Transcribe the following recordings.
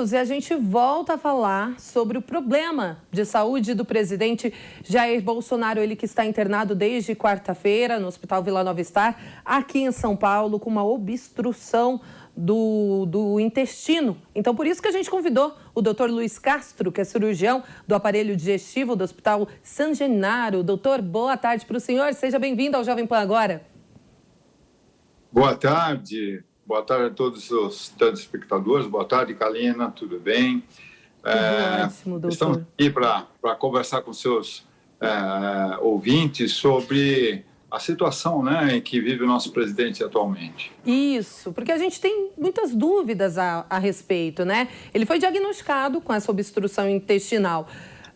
E a gente volta a falar sobre o problema de saúde do presidente Jair Bolsonaro, ele que está internado desde quarta-feira no Hospital Vila Nova Star, aqui em São Paulo, com uma obstrução do intestino. Então, por isso que a gente convidou o doutor Luiz Castro, que é cirurgião do aparelho digestivo do Hospital San Genaro. Doutor, boa tarde para o senhor. Seja bem-vindo ao Jovem Pan Agora. Boa tarde. Boa tarde a todos os telespectadores. Boa tarde, Kalina. Tudo bem? Tudo ótimo, doutor. Estamos aqui para conversar com seus ouvintes sobre a situação, né, em que vive o nosso presidente atualmente. Isso, porque a gente tem muitas dúvidas a respeito, né? Ele foi diagnosticado com essa obstrução intestinal.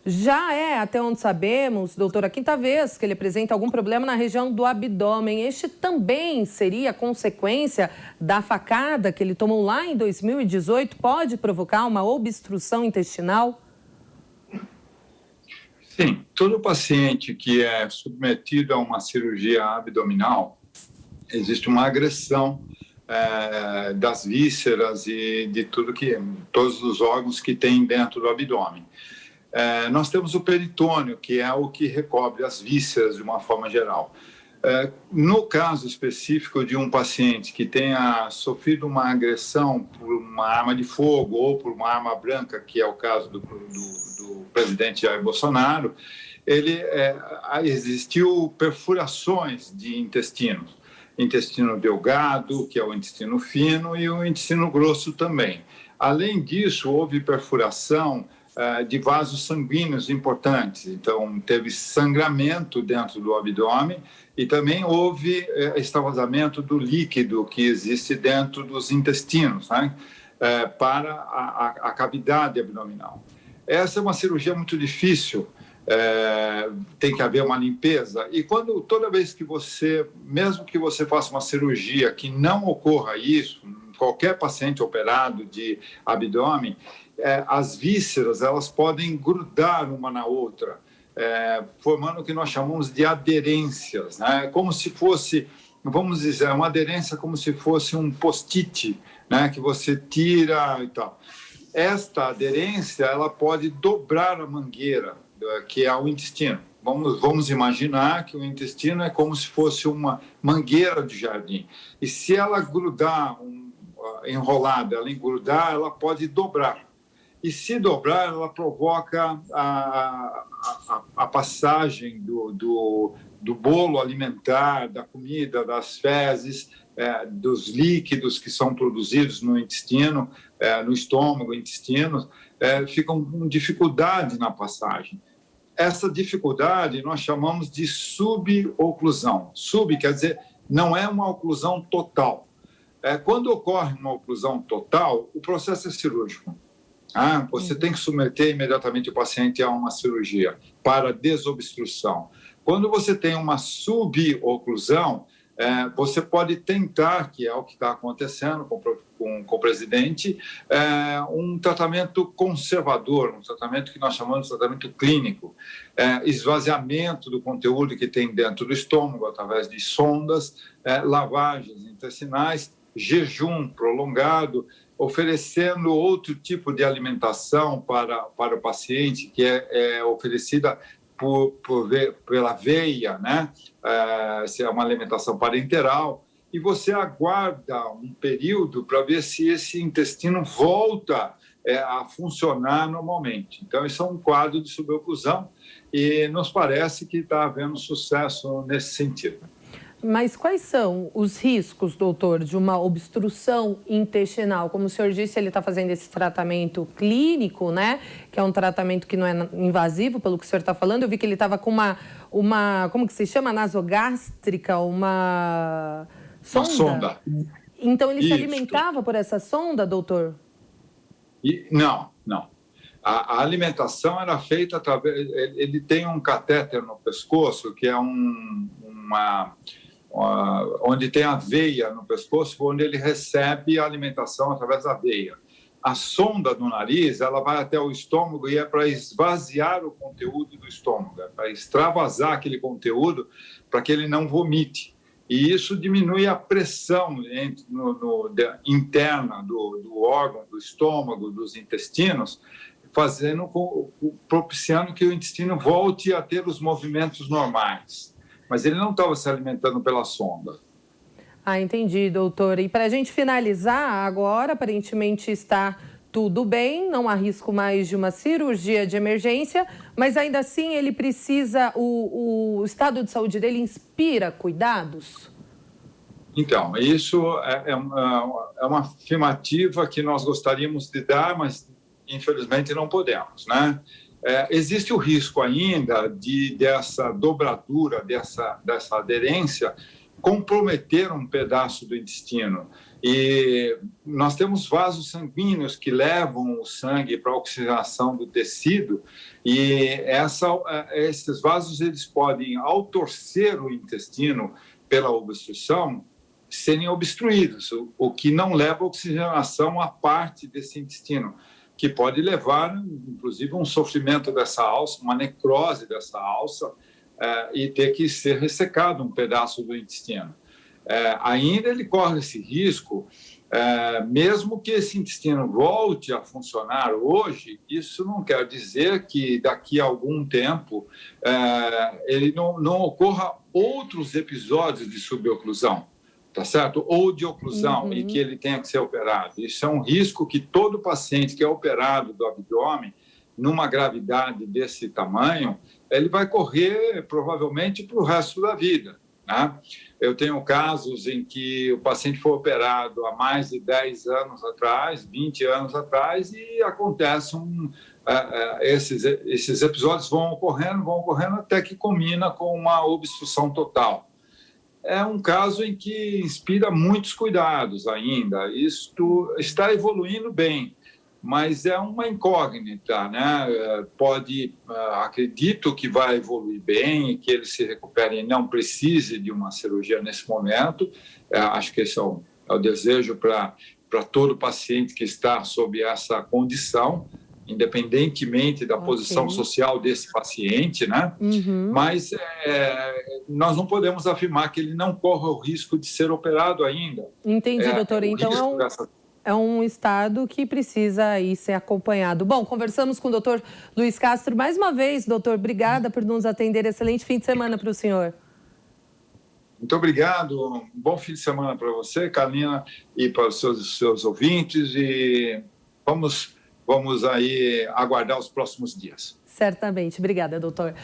Já é, até onde sabemos, doutor, a quinta vez que ele apresenta algum problema na região do abdômen. Este também seria consequência da facada que ele tomou lá em 2018? Pode provocar uma obstrução intestinal? Sim, todo paciente que é submetido a uma cirurgia abdominal, existe uma agressão das vísceras e de todos os órgãos que tem dentro do abdômen. Nós temos o peritônio, que é o que recobre as vísceras de uma forma geral. No caso específico de um paciente que tenha sofrido uma agressão por uma arma de fogo ou por uma arma branca, que é o caso do presidente Jair Bolsonaro, existiu perfurações de intestinos. Intestino delgado, que é o intestino fino, e o intestino grosso também. Além disso, houve perfuração de vasos sanguíneos importantes. Então, teve sangramento dentro do abdômen e também houve extravasamento do líquido que existe dentro dos intestinos, né, para a cavidade abdominal. Essa é uma cirurgia muito difícil, tem que haver uma limpeza. E toda vez que mesmo que você faça uma cirurgia que não ocorra isso, qualquer paciente operado de abdômen, as vísceras elas podem grudar uma na outra, formando o que nós chamamos de aderências, né? Como se fosse, vamos dizer, uma aderência como se fosse um post-it, né? Que você tira e tal. Esta aderência ela pode dobrar a mangueira, que é o intestino. Vamos imaginar que o intestino é como se fosse uma mangueira de jardim. E se ela grudar, enrolada, ela engrudar, ela pode dobrar. E se dobrar, ela provoca a passagem do bolo alimentar, da comida, das fezes, dos líquidos que são produzidos no intestino, no estômago, intestino, ficam com dificuldade na passagem. Essa dificuldade nós chamamos de suboclusão. Sub quer dizer, não é uma oclusão total. Quando ocorre uma oclusão total, o processo é cirúrgico. Você tem que submeter imediatamente o paciente a uma cirurgia para desobstrução. Quando você tem uma suboclusão, você pode tentar, que é o que está acontecendo com o presidente, um tratamento conservador, um tratamento que nós chamamos de tratamento clínico, esvaziamento do conteúdo que tem dentro do estômago através de sondas, lavagens intestinais, jejum prolongado, oferecendo outro tipo de alimentação para o paciente, que é oferecida pela veia, né? Se é uma alimentação parenteral, e você aguarda um período para ver se esse intestino volta a funcionar normalmente. Então, isso é um quadro de suboclusão e nos parece que está havendo sucesso nesse sentido. Mas quais são os riscos, doutor, de uma obstrução intestinal? Como o senhor disse, ele está fazendo esse tratamento clínico, né? Que é um tratamento que não é invasivo, pelo que o senhor está falando. Eu vi que ele estava com uma como que se chama? Nasogástrica, uma sonda. Uma sonda. Então, ele se alimentava por essa sonda, doutor? Não. A alimentação era feita através... Ele tem um catéter no pescoço, que é onde tem a veia no pescoço, onde ele recebe a alimentação através da veia. A sonda do nariz, ela vai até o estômago e é para esvaziar o conteúdo do estômago, é para extravasar aquele conteúdo para que ele não vomite. e isso diminui a pressão interna do órgão, do estômago, dos intestinos, propiciando que o intestino volte a ter os movimentos normais. Mas ele não estava se alimentando pela sonda. Ah, entendi, doutor. E para a gente finalizar, agora aparentemente está tudo bem, não há risco mais de uma cirurgia de emergência, mas ainda assim ele precisa, o estado de saúde dele inspira cuidados? Então, isso é uma afirmativa que nós gostaríamos de dar, mas infelizmente não podemos, né? Existe o risco ainda dessa dobradura, dessa aderência, comprometer um pedaço do intestino. E nós temos vasos sanguíneos que levam o sangue para a oxigenação do tecido, e esses vasos eles podem, ao torcer o intestino pela obstrução, serem obstruídos, o que não leva a oxigenação à parte desse intestino, que pode levar, inclusive, a um sofrimento dessa alça, uma necrose dessa alça, e ter que ser ressecado um pedaço do intestino. Ainda ele corre esse risco, mesmo que esse intestino volte a funcionar hoje, isso não quer dizer que daqui a algum tempo ele não ocorra outros episódios de suboclusão, tá certo? Ou de oclusão, e que ele tenha que ser operado. Isso é um risco que todo paciente que é operado do abdômen, numa gravidade desse tamanho, ele vai correr provavelmente para o resto da vida, né? Eu tenho casos em que o paciente foi operado há mais de 10 anos atrás, 20 anos atrás, e acontecem esses episódios vão ocorrendo até que culmina com uma obstrução total. É um caso em que inspira muitos cuidados ainda. Isto está evoluindo bem, mas é uma incógnita, né? Acredito que vai evoluir bem e que ele se recupere e não precise de uma cirurgia nesse momento. Acho que esse é o desejo para todo paciente que está sob essa condição, independentemente da posição social desse paciente, né? Mas nós não podemos afirmar que ele não corre o risco de ser operado ainda. Entendi, doutor. Então é um estado que precisa aí ser acompanhado. Bom, conversamos com o doutor Luiz Castro. Mais uma vez, doutor, obrigada por nos atender. Excelente fim de semana para o senhor. Muito obrigado. Um bom fim de semana para você, Carolina, e para os seus ouvintes. E vamos aí aguardar os próximos dias. Certamente. Obrigada, doutor.